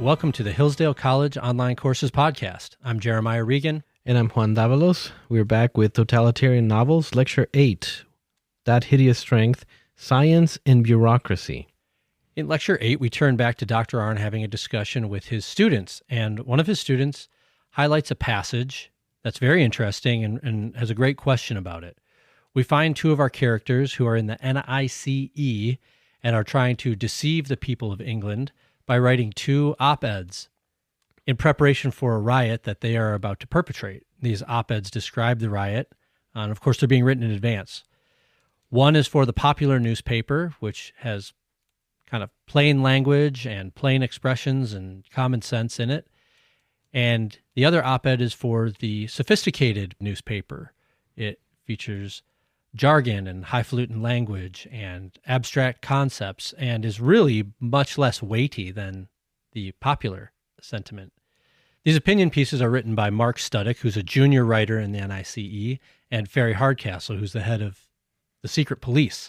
Welcome to the Hillsdale College Online Courses Podcast. I'm Jeremiah Regan. And I'm Juan. We're back with Totalitarian Novels, Lecture 8, That Hideous Strength, Science and Bureaucracy. In Lecture 8, we turn back to Dr. Arnn having a discussion with his students, and one of his students highlights a passage that's very interesting and has a great question about it. We find two of our characters who are in the NICE and are trying to deceive the people of England by writing two op-eds in preparation for a riot that they are about to perpetrate. These op-eds describe the riot, and of course they're being written in advance. One is for the popular newspaper, which has kind of plain language and plain expressions and common sense in it. And the other op-ed is for the sophisticated newspaper. It features jargon and highfalutin language and abstract concepts and is really much less weighty than the popular sentiment. These opinion pieces are written by Mark Studdick, who's a junior writer in the NICE, and Ferry Hardcastle, who's the head of the secret police.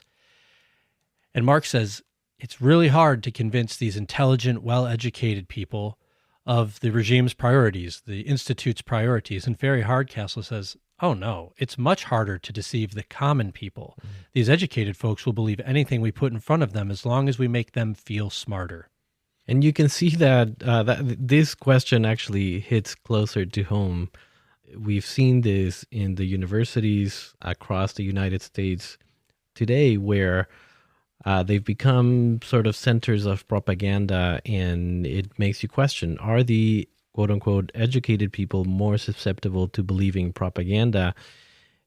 And Mark says it's really hard to convince these intelligent, well-educated people of the regime's priorities, the Institute's priorities. And Ferry Hardcastle says, oh no, it's much harder to deceive the common people. These educated folks will believe anything we put in front of them as long as we make them feel smarter. And you can see that, this question actually hits closer to home. We've seen this in the universities across the United States today where they've become sort of centers of propaganda, and it makes you question, are the quote-unquote educated people more susceptible to believing propaganda?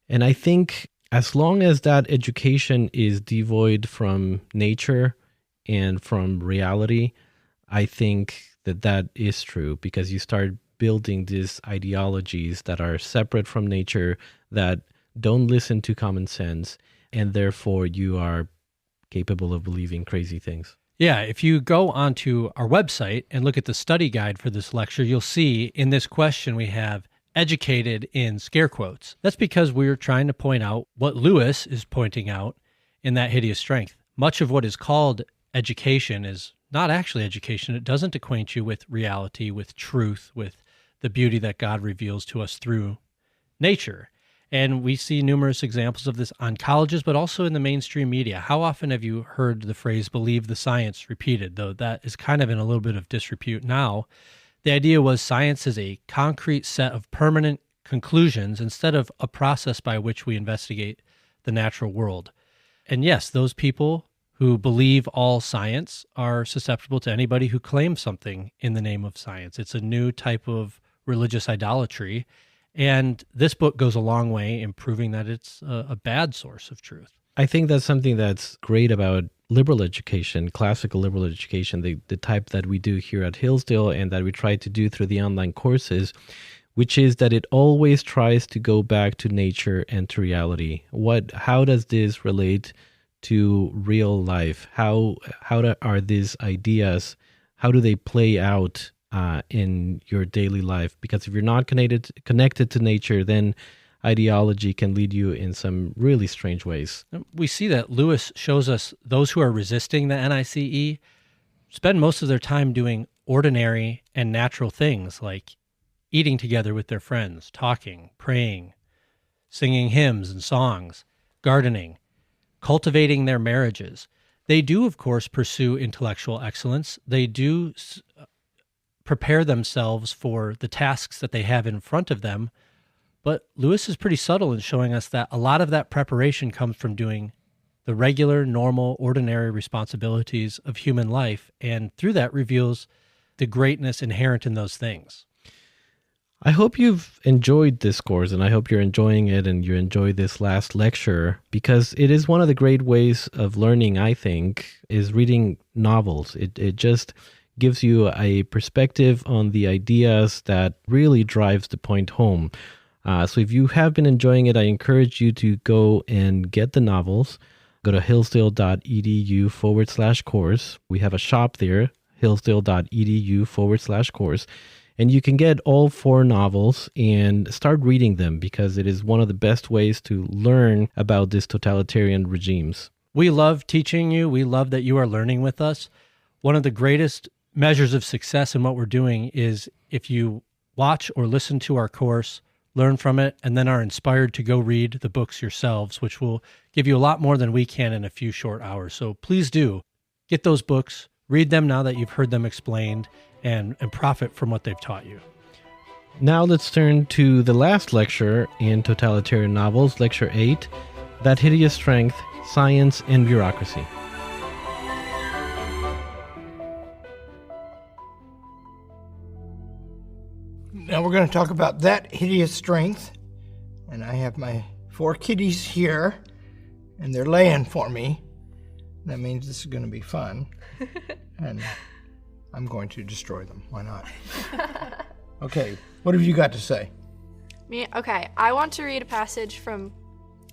And I think as long as that education is devoid from nature and from reality, I think that that is true, because you start building these ideologies that are separate from nature, that don't listen to common sense, and therefore you are capable of believing crazy things. Yeah, if you go onto our website and look at the study guide for this lecture, you'll see in this question we have educated in scare quotes. That's because we're trying to point out what Lewis is pointing out in That Hideous Strength. Much of what is called education is not actually education. It doesn't acquaint you with reality, with truth, with the beauty that God reveals to us through nature. And we see numerous examples of this on colleges, but also in the mainstream media. How often have you heard the phrase "believe the science" repeated, though that is kind of in a little bit of disrepute now? The idea was science is a concrete set of permanent conclusions instead of a process by which we investigate the natural world. And yes, those people who believe all science are susceptible to anybody who claims something in the name of science. It's a new type of religious idolatry. And this book goes a long way in proving that it's a bad source of truth. I think that's something that's great about liberal education, classical liberal education, the type that we do here at Hillsdale and that we try to do through the online courses, which is that it always tries to go back to nature and to reality. How does this relate to real life? How are these ideas, how do they play out in your daily life? Because if you're not connected to nature, then ideology can lead you in some really strange ways. We see that Lewis shows us those who are resisting the NICE spend most of their time doing ordinary and natural things like eating together with their friends, talking, praying, singing hymns and songs, gardening, cultivating their marriages. They do, of course, pursue intellectual excellence. They do prepare themselves for the tasks that they have in front of them. But Lewis is pretty subtle in showing us that a lot of that preparation comes from doing the regular, normal, ordinary responsibilities of human life, and through that reveals the greatness inherent in those things. I hope you've enjoyed this course, and I hope you're enjoying it and you enjoy this last lecture, because it is one of the great ways of learning, I think, is reading novels. It just gives you a perspective on the ideas that really drives the point home. So if you have been enjoying it, I encourage you to go and get the novels. Go to hillsdale.edu/course. We have a shop there, hillsdale.edu/course. And you can get all 4 novels and start reading them, because it is one of the best ways to learn about these totalitarian regimes. We love teaching you. We love that you are learning with us. One of the greatest measures of success in what we're doing is if you watch or listen to our course, learn from it, and then are inspired to go read the books yourselves, which will give you a lot more than we can in a few short hours. So please do get those books, read them now that you've heard them explained, and profit from what they've taught you. Now let's turn to the last lecture in Totalitarian Novels, Lecture 8, That Hideous Strength, Science and Bureaucracy. Now we're going to talk about That Hideous Strength, and I have my 4 kitties here, and they're laying for me. That means this is going to be fun, and I'm going to destroy them. Why not? Okay, what have you got to say? Okay, I want to read a passage from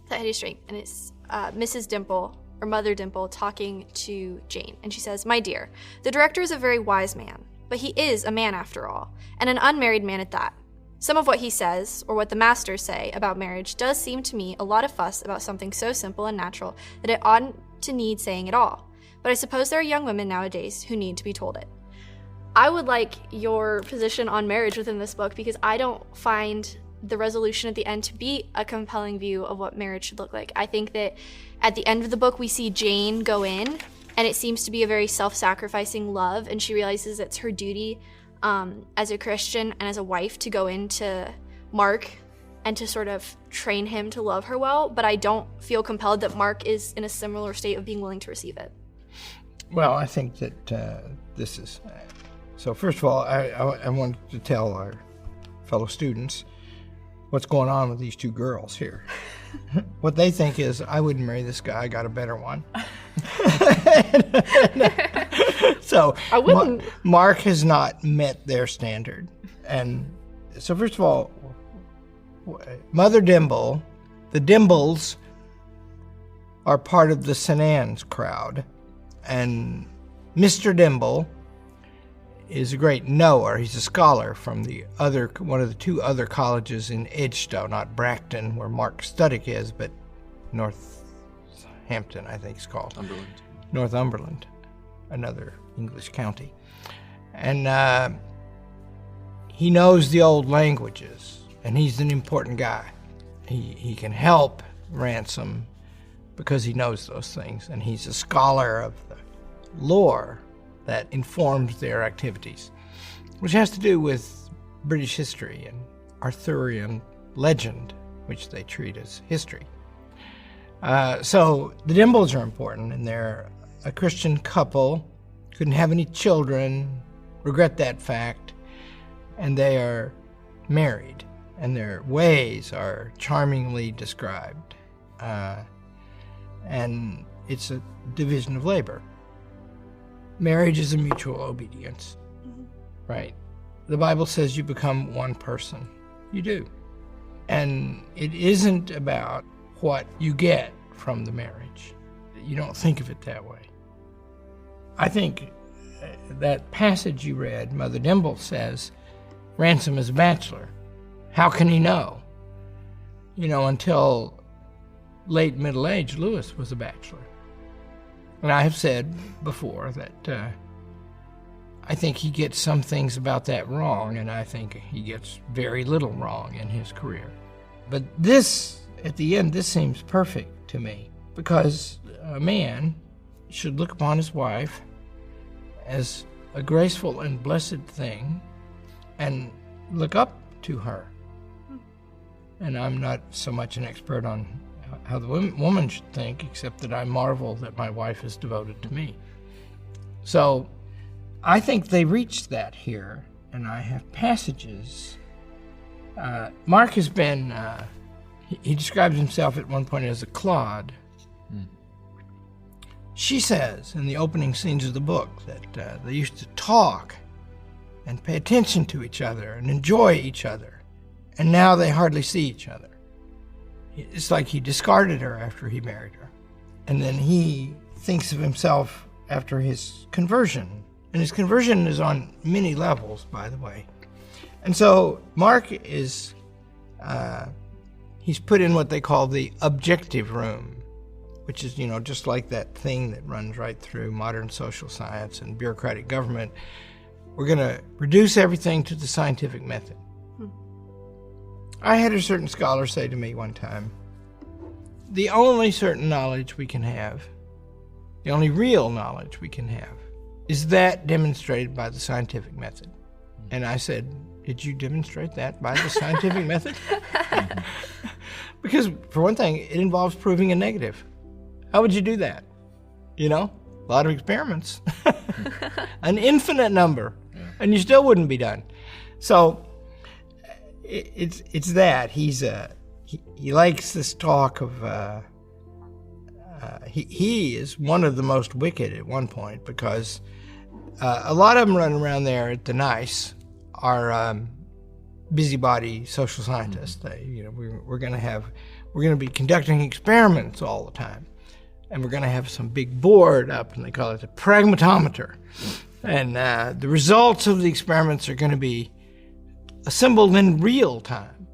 That Hideous Strength, and it's Mrs. Dimple, or Mother Dimple, talking to Jane, and she says, "My dear, the director is a very wise man, but he is a man after all, and an unmarried man at that. Some of what he says, or what the masters say about marriage, does seem to me a lot of fuss about something so simple and natural that it oughtn't to need saying at all. But I suppose there are young women nowadays who need to be told it." I would like your position on marriage within this book, because I don't find the resolution at the end to be a compelling view of what marriage should look like. I think that at the end of the book, we see Jane go in, and it seems to be a very self-sacrificing love, and she realizes it's her duty as a Christian and as a wife to go into Mark and to sort of train him to love her well, but I don't feel compelled that Mark is in a similar state of being willing to receive it. Well, I think that this is... So first of all, I wanted to tell our fellow students what's going on with these 2 girls here. What they think is, I wouldn't marry this guy, I got a better one. So I wouldn't. Mark has not met their standard. And so first of all, Mother Dimble, the Dimbles are part of the Sanans crowd. And Mr. Dimble is a great knower. He's a scholar from one of the 2 other colleges in Edgestowe, not Bracton, where Mark Studdick is, but Northampton, I think it's called. Northumberland, another English county. And he knows the old languages, and he's an important guy. He can help Ransom because he knows those things, and he's a scholar of the lore that informs their activities, which has to do with British history and Arthurian legend, which they treat as history. So the Dimbles are important, and they're a Christian couple, couldn't have any children, regret that fact, and they are married, and their ways are charmingly described. And it's a division of labor. Marriage is a mutual obedience, right? The Bible says you become one person. You do. And it isn't about what you get from the marriage. You don't think of it that way. I think that passage you read, Mother Dimble says, Ransom is a bachelor. How can he know? Until late middle age, Lewis was a bachelor. And I have said before that I think he gets some things about that wrong, and I think he gets very little wrong in his career. But this, at the end, this seems perfect to me, because a man should look upon his wife as a graceful and blessed thing and look up to her. And I'm not so much an expert on how the woman should think, except that I marvel that my wife is devoted to me. So I think they reached that here, and I have passages. Mark has been, he describes himself at one point as a clod. She says in the opening scenes of the book that they used to talk and pay attention to each other and enjoy each other, and now they hardly see each other. It's like he discarded her after he married her. And then he thinks of himself after his conversion. And his conversion is on many levels, by the way. And so Mark is, he's put in what they call the objective room, which is, just like that thing that runs right through modern social science and bureaucratic government. We're going to reduce everything to the scientific method. I had a certain scholar say to me one time, the only certain knowledge we can have, the only real knowledge we can have, is that demonstrated by the scientific method. And I said, did you demonstrate that by the scientific method? Because, for one thing, it involves proving a negative. How would you do that? You know, a lot of experiments, an infinite number, and you still wouldn't be done. So it's that he likes this talk of he is one of the most wicked at one point, because a lot of them running around there at the NICE are busybody social scientists. They, we're going to be conducting experiments all the time, and we're going to have some big board up, and they call it a pragmatometer, and the results of the experiments are going to be assembled in real time,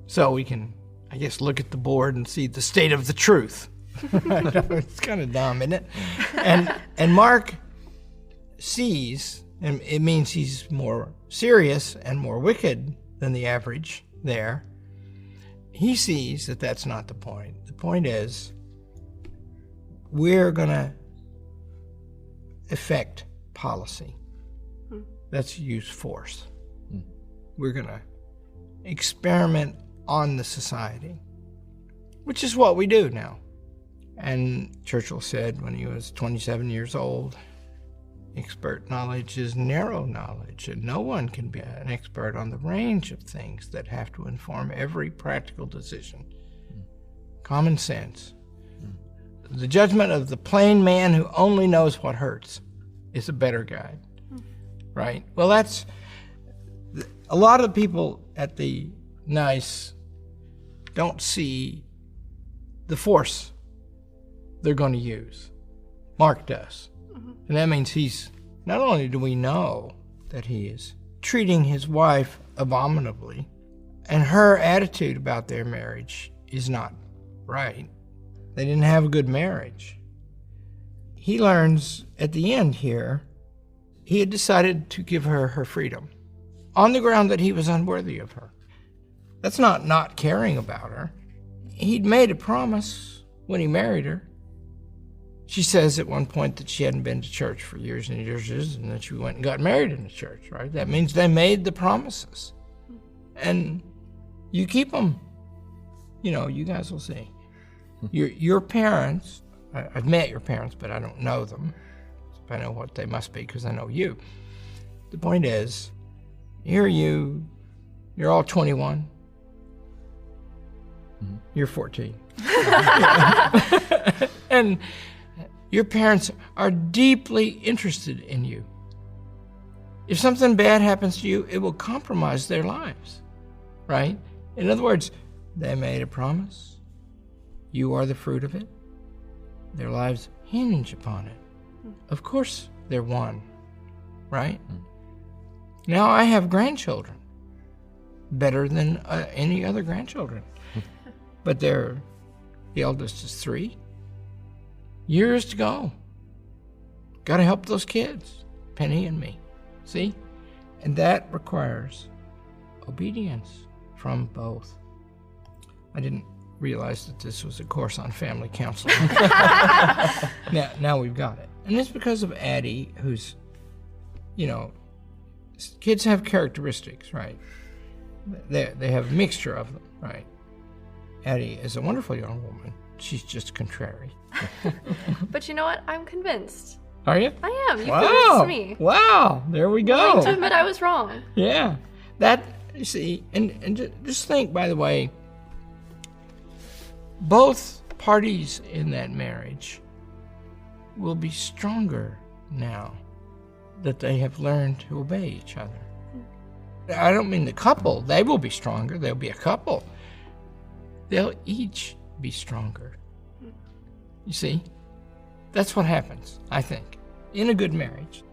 so we can, I guess, look at the board and see the state of the truth. It's kind of dumb, isn't it? And Mark sees, and it means he's more serious and more wicked than the average there. He sees that that's not the point. The point is, we're going to affect policy. Let's use force. We're going to experiment on the society, which is what we do now. And Churchill said when he was 27 years old, expert knowledge is narrow knowledge, and no one can be an expert on the range of things that have to inform every practical decision. Common sense. The judgment of the plain man who only knows what hurts is a better guide, right? Well, that's a lot of people at the NICE don't see the force they're going to use. Mark does. And that means he's, not only do we know that he is treating his wife abominably, and her attitude about their marriage is not right. They didn't have a good marriage. He learns at the end here, he had decided to give her her freedom on the ground that he was unworthy of her. That's not caring about her. He'd made a promise when he married her. She says at one point that she hadn't been to church for years and years, and that she went and got married in the church, right? That means they made the promises. And you keep them. You guys will see. Your parents, I've met your parents, but I don't know them. I know what they must be because I know you. The point is, here you're all 21. You're 14. And your parents are deeply interested in you. If something bad happens to you, it will compromise their lives, right? In other words, they made a promise. You are the fruit of it. Their lives hinge upon it. Of course, they're one, right? Now I have grandchildren, better than any other grandchildren. But the eldest is 3. Years to go. Got to help those kids, Penny and me. See? And that requires obedience from both. I didn't realize that this was a course on family counseling. Now we've got it. And it's because of Addie, who's, kids have characteristics, right? They have a mixture of them, right? Addie is a wonderful young woman. She's just contrary. But you know what? I'm convinced. Are you? I am. You convinced me. Wow. There we go. I'm willing to admit I was wrong. Yeah. That, you see, and just think, by the way, both parties in that marriage will be stronger now that they have learned to obey each other. I don't mean the couple. They will be stronger. They'll be a couple. They'll each be stronger. You see? That's what happens, I think, in a good marriage.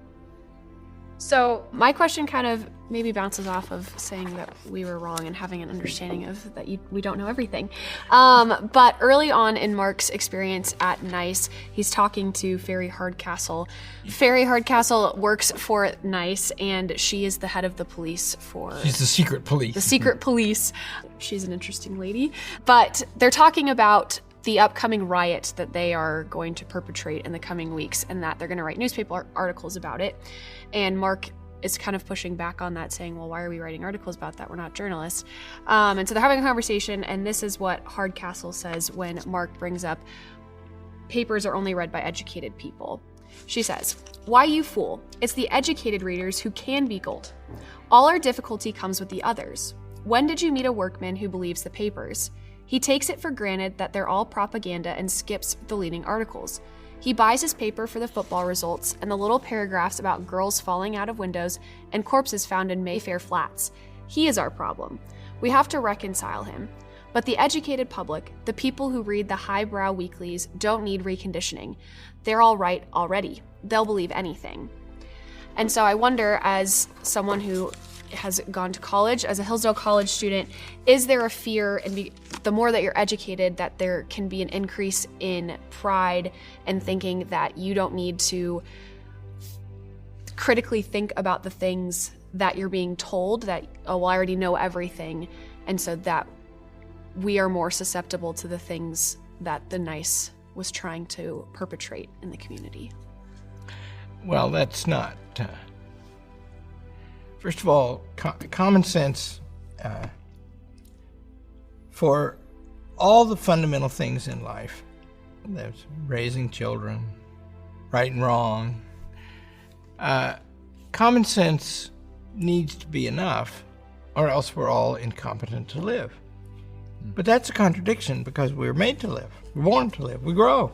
So my question kind of maybe bounces off of saying that we were wrong and having an understanding of that we don't know everything. But early on in Mark's experience at NICE, he's talking to Fairy Hardcastle. Fairy Hardcastle works for NICE, and she is the head of the police for... She's the secret police. The secret police. She's an interesting lady. But they're talking about the upcoming riot that they are going to perpetrate in the coming weeks, and that they're going to write newspaper articles about it. And Mark is kind of pushing back on that, saying, well, why are we writing articles about that? We're not journalists. And so they're having a conversation, and this is what Hardcastle says when Mark brings up papers are only read by educated people. She says, "Why, you fool? It's the educated readers who can be gulled. All our difficulty comes with the others. When did you meet a workman who believes the papers? He takes it for granted that they're all propaganda and skips the leading articles. He buys his paper for the football results and the little paragraphs about girls falling out of windows and corpses found in Mayfair flats. He is our problem. We have to reconcile him. But the educated public, the people who read the highbrow weeklies, don't need reconditioning. They're all right already. They'll believe anything." And so I wonder, as someone who has gone to college, as a Hillsdale College student, is there a fear, and the more that you're educated, that there can be an increase in pride and thinking that you don't need to critically think about the things that you're being told, that, oh, well, I already know everything, and so that we are more susceptible to the things that the NICE was trying to perpetrate in the community? Well, that's not... First of all, common sense for all the fundamental things in life. There's raising children, right and wrong. Common sense needs to be enough, or else we're all incompetent to live. But that's a contradiction, because we're made to live. We're born to live. We grow.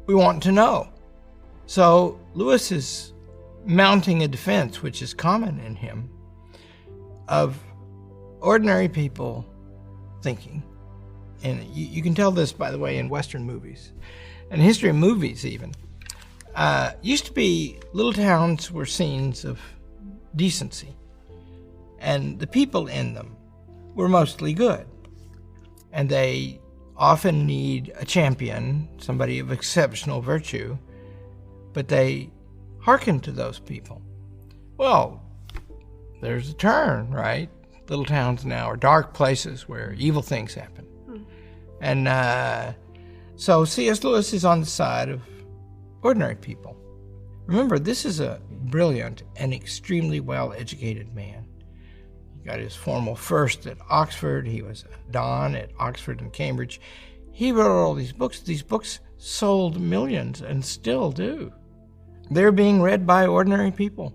We want to know. So Lewis is mounting a defense, which is common in him, of ordinary people thinking. And you can tell this, by the way, in Western movies, and history of movies even. Used to be, little towns were scenes of decency, and the people in them were mostly good. And they often need a champion, somebody of exceptional virtue, but they hearken to those people. Well, there's a turn, right? Little towns now are dark places where evil things happen. And so C.S. Lewis is on the side of ordinary people. Remember, this is a brilliant and extremely well-educated man. He got his formal first at Oxford. He was a don at Oxford and Cambridge. He wrote all these books. These books sold millions and still do. They're being read by ordinary people.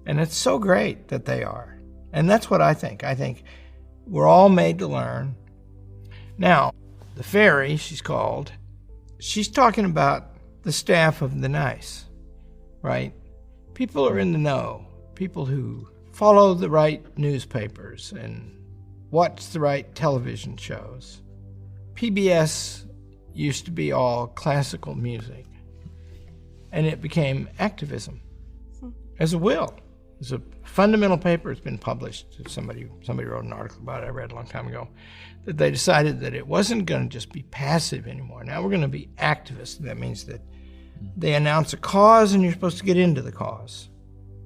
And it's so great that they are. And that's what I think. I think we're all made to learn. Now, the fairy, she's called, she's talking about the staff of the NICE, right? People are in the know. People who follow the right newspapers and watch the right television shows. PBS used to be all classical music. And it became activism as a will. It's a fundamental paper. It's been published. Somebody wrote an article about it I read a long time ago, that they decided that it wasn't going to just be passive anymore. Now we're going to be activists. That means that they announce a cause and you're supposed to get into the cause.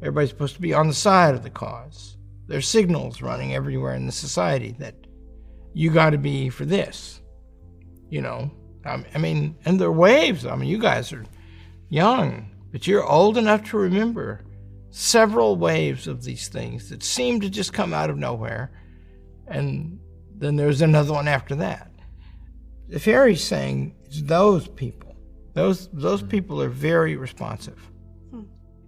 Everybody's supposed to be on the side of the cause. There's signals running everywhere in the society that you got to be for this. You know, I mean, and there are waves. I mean, you guys are young, but you're old enough to remember several waves of these things that seem to just come out of nowhere, and then there's another one after that. The fairy's saying it's those people. Those people are very responsive.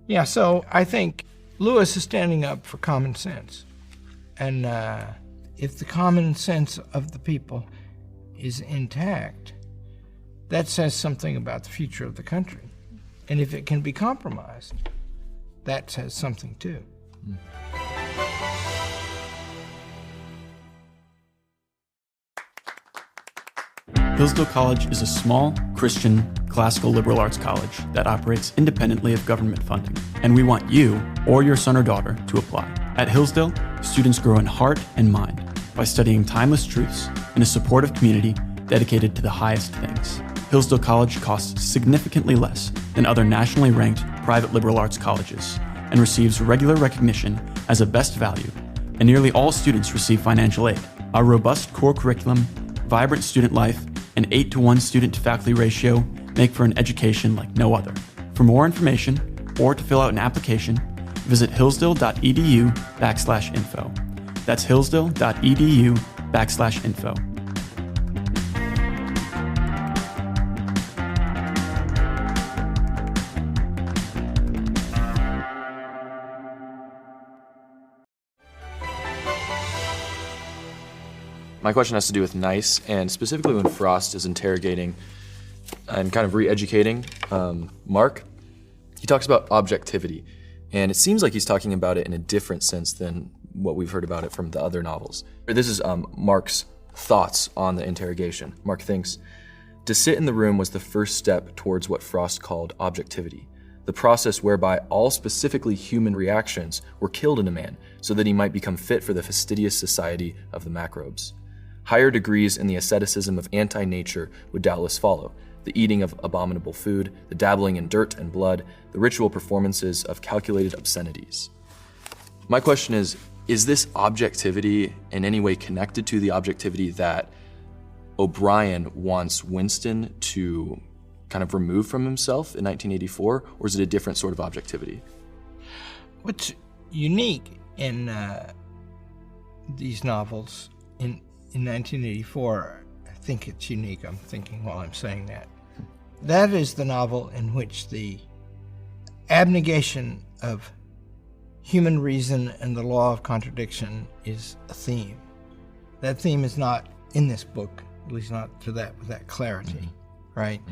Yeah, so I think Lewis is standing up for common sense. And if the common sense of the people is intact, that says something about the future of the country. And if it can be compromised, that says something too. Hillsdale College is a small, Christian, classical liberal arts college that operates independently of government funding, and we want you or your son or daughter to apply. At Hillsdale, students grow in heart and mind by studying timeless truths in a supportive community dedicated to the highest things. Hillsdale College costs significantly less than other nationally ranked private liberal arts colleges and receives regular recognition as a best value, and nearly all students receive financial aid. Our robust core curriculum, vibrant student life, and 8-to-1 student-to-faculty ratio make for an education like no other. For more information or to fill out an application, visit hillsdale.edu/info. That's hillsdale.edu/info. My question has to do with Nice, and specifically when Frost is interrogating and kind of re-educating Mark. He talks about objectivity, and it seems like he's talking about it in a different sense than what we've heard about it from the other novels. This is Mark's thoughts on the interrogation. Mark thinks, to sit in the room was the first step towards what Frost called objectivity, the process whereby all specifically human reactions were killed in a man so that he might become fit for the fastidious society of the macrobes. Higher degrees in the asceticism of anti-nature would doubtless follow, the eating of abominable food, the dabbling in dirt and blood, the ritual performances of calculated obscenities. My question is this objectivity in any way connected to the objectivity that O'Brien wants Winston to kind of remove from himself in 1984, or is it a different sort of objectivity? What's unique in these novels in 1984, I think it's unique, I'm thinking while I'm saying that. That is the novel in which the abnegation of human reason and the law of contradiction is a theme. That theme is not in this book, at least not with that clarity, right?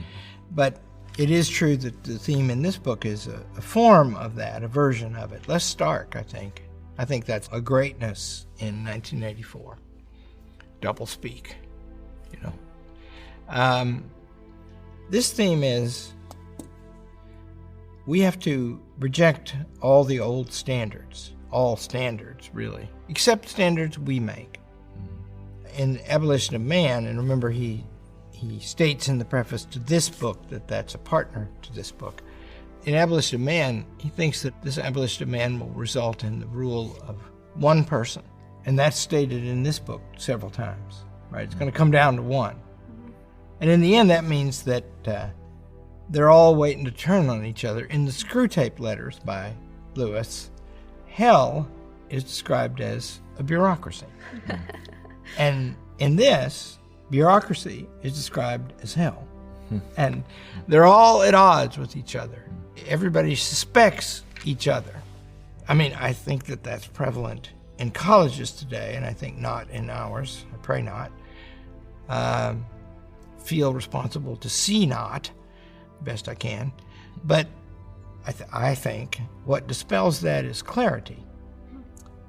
But it is true that the theme in this book is a form of that, a version of it, less stark, I think. I think that's a greatness in 1984. Double speak, you know. This theme is we have to reject all the old standards, all standards really, except standards we make. In Abolition of Man, and remember he states in the preface to this book that that's a partner to this book. In Abolition of Man, he thinks that this abolition of man will result in the rule of one person. And that's stated in this book several times, right? It's going to come down to one. And in the end, that means that they're all waiting to turn on each other. In the Screwtape Letters by Lewis, hell is described as a bureaucracy. And in this, bureaucracy is described as hell. And they're all at odds with each other. Everybody suspects each other. I mean, I think that that's prevalent in colleges today, and I think not in ours, I pray not, feel responsible to see not, best I can. But I think what dispels that is clarity.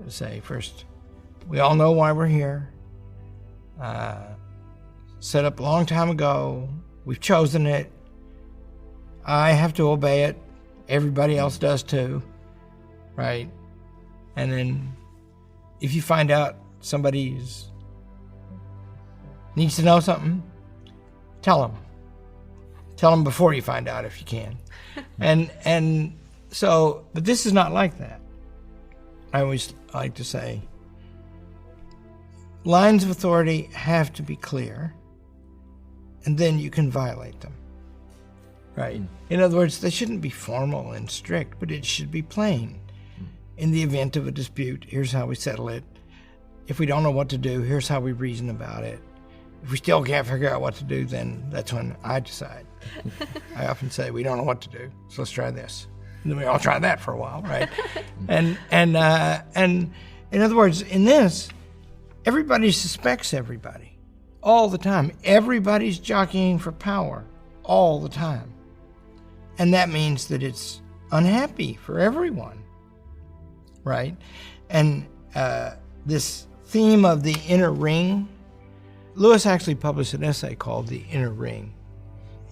To say, first, we all know why we're here. Set up a long time ago. We've chosen it. I have to obey it. Everybody else does too, right? And then if you find out somebody needs to know something, tell them. Tell them before you find out if you can. And so, but this is not like that. I always like to say, lines of authority have to be clear, and then you can violate them, right? In other words, they shouldn't be formal and strict, but it should be plain. In the event of a dispute, here's how we settle it. If we don't know what to do, here's how we reason about it. If we still can't figure out what to do, then that's when I decide. I often say, we don't know what to do, so let's try this. And then we all try that for a while, right? And in other words, in this, everybody suspects everybody all the time. Everybody's jockeying for power all the time. And that means that it's unhappy for everyone, right? And this theme of the inner ring, Lewis actually published an essay called The Inner Ring.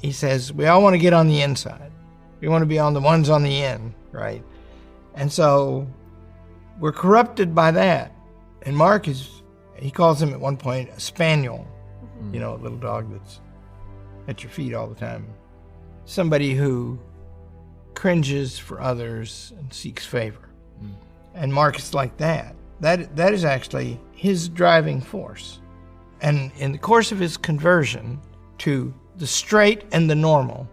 He says, we all want to get on the inside. We want to be on the ones on the end, right? And so we're corrupted by that. And Mark he calls him at one point a spaniel, a little dog that's at your feet all the time. Somebody who cringes for others and seeks favor. And Mark is like that. That is actually his driving force. And in the course of his conversion to the straight and the normal,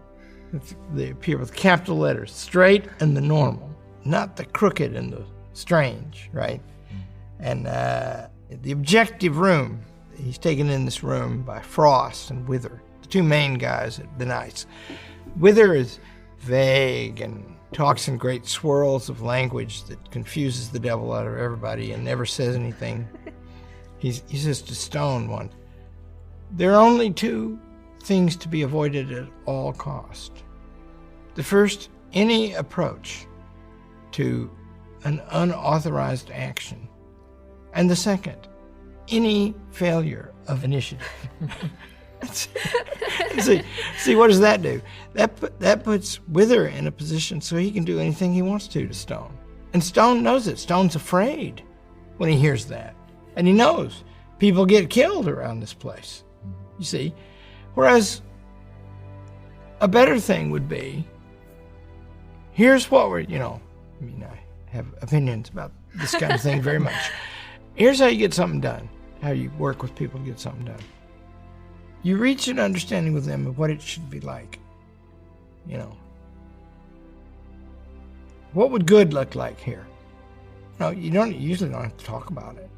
they appear with capital letters, straight and the normal, not the crooked and the strange, right? And the objective room, he's taken in this room by Frost and Wither, the two main guys at the Knights. Wither is vague and talks in great swirls of language that confuses the devil out of everybody and never says anything. He says to Stone once, there are only two things to be avoided at all cost. The first, any approach to an unauthorized action. And the second, any failure of initiative. See, what does that do? That puts Wither in a position so he can do anything he wants to Stone. And Stone knows it. Stone's afraid when he hears that. And he knows people get killed around this place, you see. Whereas a better thing would be, here's what I have opinions about this kind of thing very much. Here's how you get something done, how you work with people to get something done. You reach an understanding with them of what it should be like. What would good look like here? No, you usually don't have to talk about it.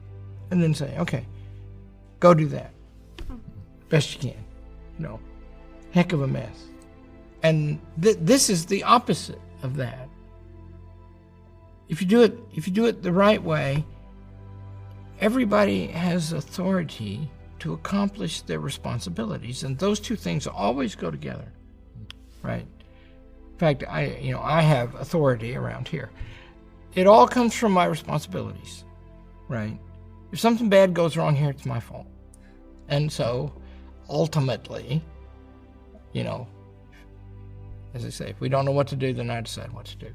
And then say, okay, go do that. Best you can. Heck of a mess. And this is the opposite of that. If you do it the right way, everybody has authority to accomplish their responsibilities, and those two things always go together, right? In fact, I have authority around here. It all comes from my responsibilities, right? If something bad goes wrong here, it's my fault. And so, ultimately, as I say, if we don't know what to do, then I decide what to do.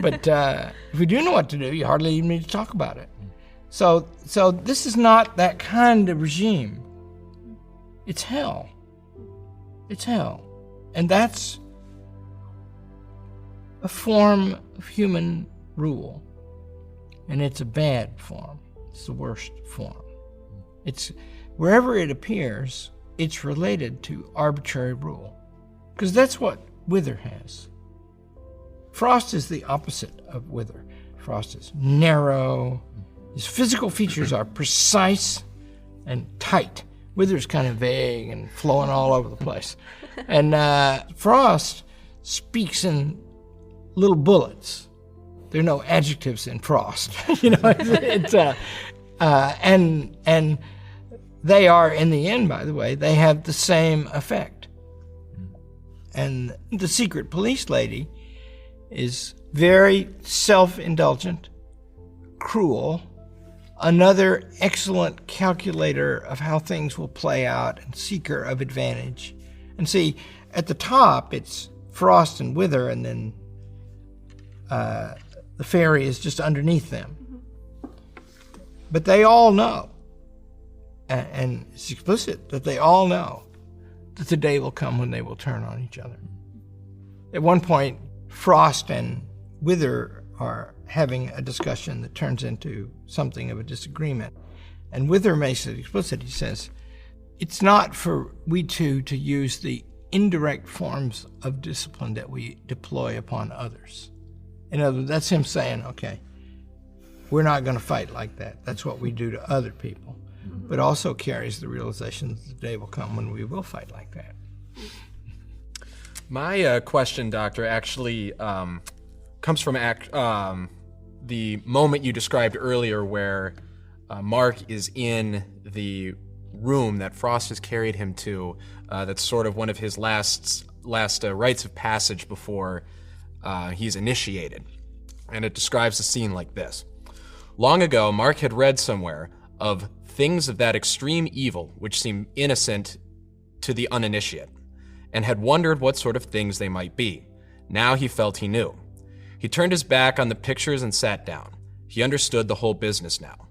But if we do know what to do, you hardly even need to talk about it. So this is not that kind of regime. It's hell. It's hell. And that's a form of human rule. And it's a bad form. It's the worst form. It's wherever it appears, it's related to arbitrary rule. Because that's what Wither has. Frost is the opposite of Wither. Frost is narrow. His physical features are precise and tight. Wither's kind of vague and flowing all over the place. And Frost speaks in little bullets. There are no adjectives in Frost. And they are, in the end, by the way, they have the same effect. And the secret police lady is very self-indulgent, cruel, another excellent calculator of how things will play out and seeker of advantage. And see, at the top, it's Frost and Wither, and then the fairy is just underneath them. But they all know, and it's explicit that they all know, that the day will come when they will turn on each other. At one point, Frost and Wither are having a discussion that turns into something of a disagreement. And Wither makes it explicit. He says, it's not for we two to use the indirect forms of discipline that we deploy upon others. In other words, that's him saying, okay, we're not going to fight like that. That's what we do to other people. But also carries the realization that the day will come when we will fight like that. My question, Doctor, actually comes from the moment you described earlier where Mark is in the room that Frost has carried him to. That's sort of one of his last rites of passage before he's initiated. And it describes the scene like this. Long ago, Mark had read somewhere of things of that extreme evil which seem innocent to the uninitiate, and had wondered what sort of things they might be. Now he felt he knew. He turned his back on the pictures and sat down. He understood the whole business now.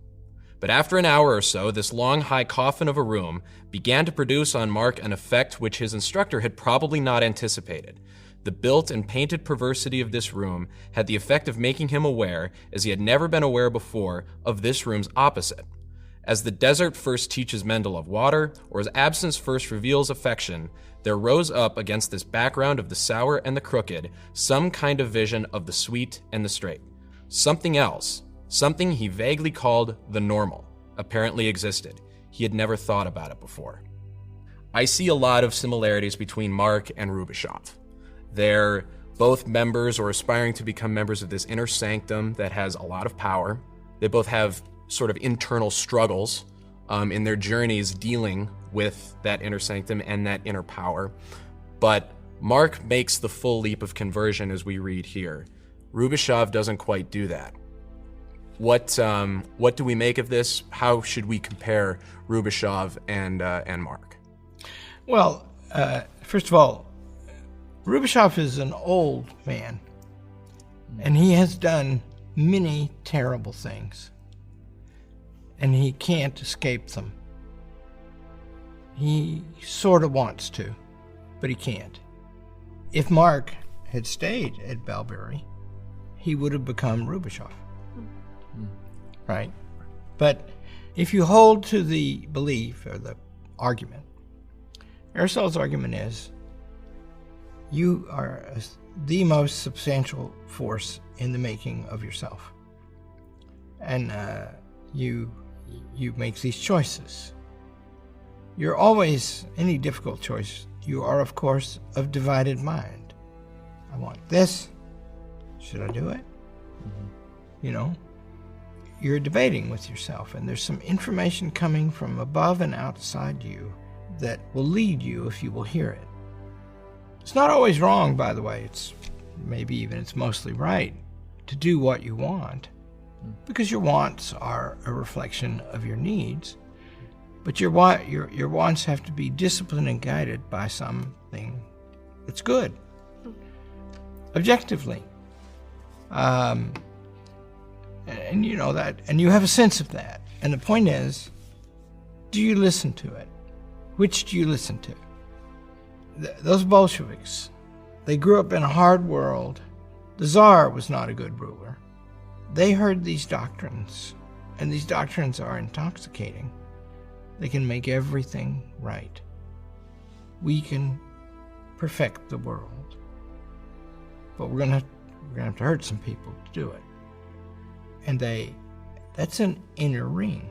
But after an hour or so, this long, high coffin of a room began to produce on Mark an effect which his instructor had probably not anticipated. The built and painted perversity of this room had the effect of making him aware, as he had never been aware before, of this room's opposite. As the desert first teaches men to love water, or as absence first reveals affection, there rose up against this background of the sour and the crooked some kind of vision of the sweet and the straight. Something else, something he vaguely called the normal, apparently existed. He had never thought about it before. I see a lot of similarities between Mark and Rubishov. They're both members or aspiring to become members of this inner sanctum that has a lot of power. They both have sort of internal struggles in their journeys dealing with that inner sanctum and that inner power. But Mark makes the full leap of conversion, as we read here. Rubishov doesn't quite do that. What do we make of this? How should we compare Rubishov and Mark? Well, first of all, Rubishov is an old man, and he has done many terrible things, and he can't escape them. He sort of wants to, but he can't. If Mark had stayed at Bellberry, he would have become Rubishov, right? But if you hold to the belief or the argument, Aristotle's argument is, you are the most substantial force in the making of yourself. And you make these choices. You're always, any difficult choice, you are, of course, of divided mind. I want this. Should I do it? You know, you're debating with yourself, and there's some information coming from above and outside you that will lead you if you will hear it. It's not always wrong, by the way. It's mostly right to do what you want, because your wants are a reflection of your needs. But your wants have to be disciplined and guided by something that's good, objectively. And you know that, and you have a sense of that. And the point is, do you listen to it? Which do you listen to? Those Bolsheviks, they grew up in a hard world. The Tsar was not a good ruler. They heard these doctrines, and these doctrines are intoxicating. They can make everything right. We can perfect the world, but we're gonna have to hurt some people to do it. And that's an inner ring.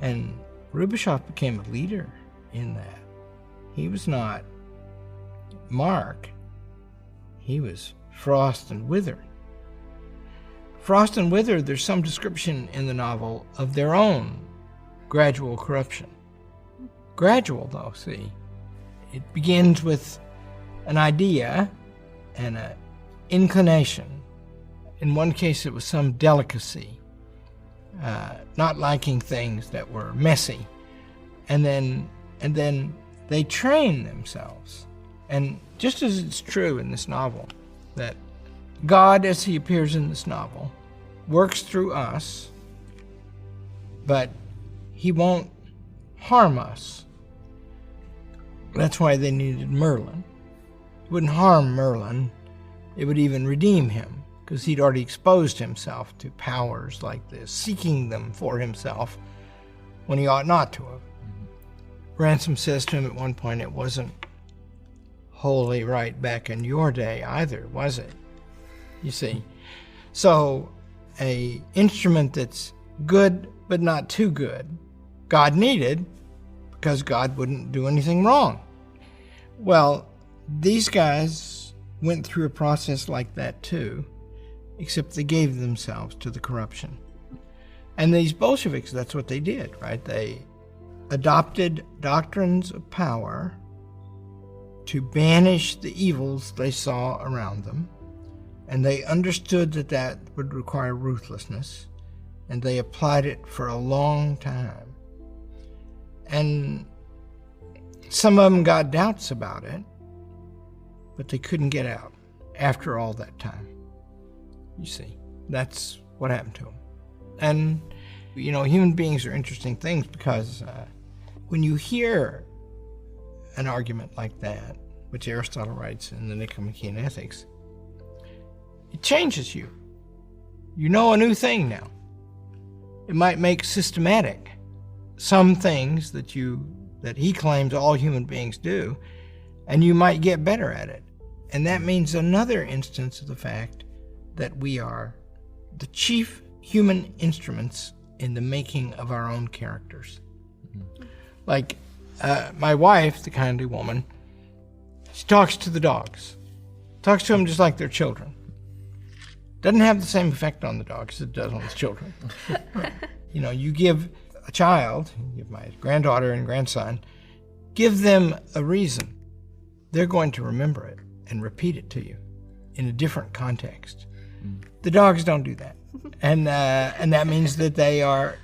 And Rubishov became a leader in that. He was not Mark. He was Frost and Wither. Frost and Wither, there's some description in the novel of their own gradual corruption. Gradual, though, see. It begins with an idea and an inclination. In one case, it was some delicacy, not liking things that were messy. And then they train themselves. And just as it's true in this novel, that God, as he appears in this novel, works through us, but he won't harm us. That's why they needed Merlin. It wouldn't harm Merlin. It would even redeem him, because he'd already exposed himself to powers like this, seeking them for himself when he ought not to have. Ransom says to him at one point, it wasn't wholly right back in your day either, was it? You see. So, a instrument that's good but not too good, God needed, because God wouldn't do anything wrong. Well, these guys went through a process like that too, except they gave themselves to the corruption. And these Bolsheviks, that's what they did, right? They adopted doctrines of power to banish the evils they saw around them, and they understood that would require ruthlessness, and they applied it for a long time. And some of them got doubts about it, but they couldn't get out after all that time. You see, that's what happened to them. And, you know, human beings are interesting things because when you hear an argument like that, which Aristotle writes in the Nicomachean Ethics, it changes you. You know a new thing now. It might make systematic some things that he claims all human beings do, and you might get better at it. And that means another instance of the fact that we are the chief human instruments in the making of our own characters. Mm-hmm. Like my wife, the kindly woman, she talks to the dogs. Talks to them just like they're children. Doesn't have the same effect on the dogs as it does on the children. You know, you give a child, you give my granddaughter and grandson, give them a reason. They're going to remember it and repeat it to you in a different context. Mm. The dogs don't do that. And that means that they are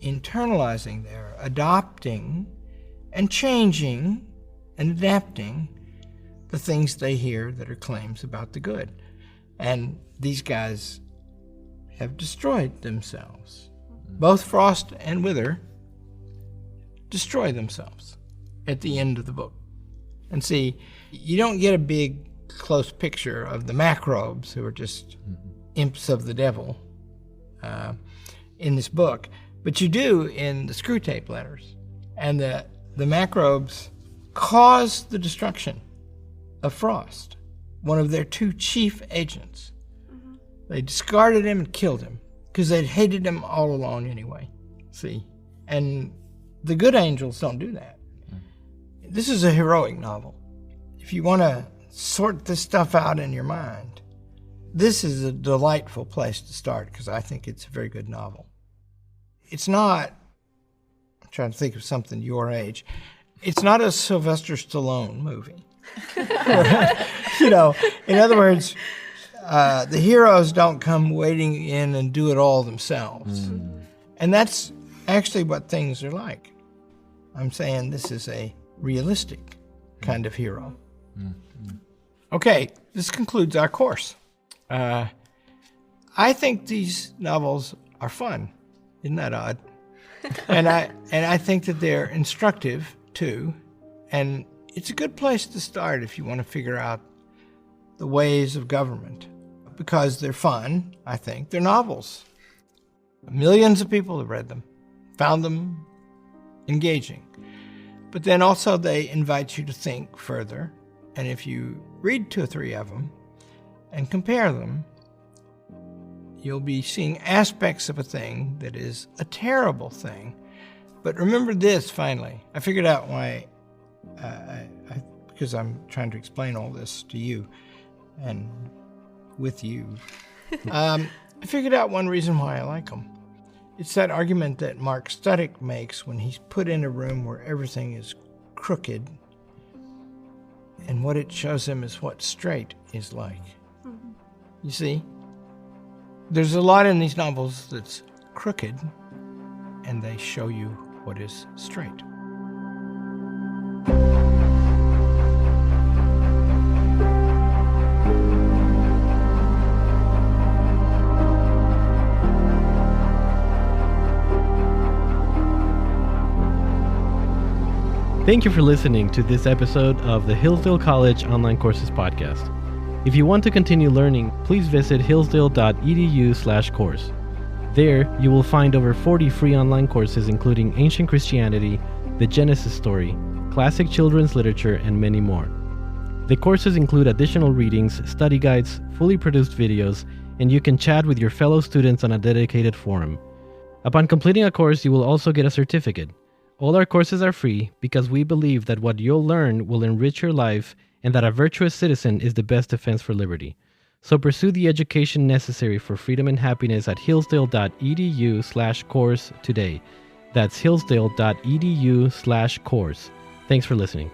internalizing, they're adopting and changing and adapting the things they hear that are claims about the good. And these guys have destroyed themselves. Both Frost and Wither destroy themselves at the end of the book. And see, you don't get a big, close picture of the macrobes, who are just imps of the devil, in this book, but you do in the Screw Tape letters. And the macrobes caused the destruction of Frost, one of their two chief agents. Mm-hmm. They discarded him and killed him because they'd hated him all along anyway. See? And the good angels don't do that. Mm. This is a heroic novel. If you want to sort this stuff out in your mind, this is a delightful place to start because I think it's a very good novel. It's not, I'm trying to think of something your age, it's not a Sylvester Stallone movie. You know, in other words, the heroes don't come wading in and do it all themselves. Mm. And that's actually what things are like. I'm saying this is a realistic kind of hero. Mm-hmm. Okay, this concludes our course. I think these novels are fun. Isn't that odd? and I think that they're instructive too, and it's a good place to start if you want to figure out the ways of government, because they're fun. I think they're novels. Millions of people have read them, found them engaging, but then also they invite you to think further. And if you read 2 or 3 of them and compare them, you'll be seeing aspects of a thing that is a terrible thing. But remember this, finally. I figured out why, because I'm trying to explain all this to you and with you. I figured out one reason why I like them. It's that argument that Mark Studdick makes when he's put in a room where everything is crooked, and what it shows him is what straight is like. Mm-hmm. You see? There's a lot in these novels that's crooked, and they show you what is straight. Thank you for listening to this episode of the Hillsdale College Online Courses Podcast. If you want to continue learning, please visit hillsdale.edu/course. There, you will find over 40 free online courses including Ancient Christianity, the Genesis story, classic children's literature, and many more. The courses include additional readings, study guides, fully produced videos, and you can chat with your fellow students on a dedicated forum. Upon completing a course, you will also get a certificate. All our courses are free because we believe that what you'll learn will enrich your life and that a virtuous citizen is the best defense for liberty. So pursue the education necessary for freedom and happiness at hillsdale.edu/course today. That's hillsdale.edu/course. Thanks for listening.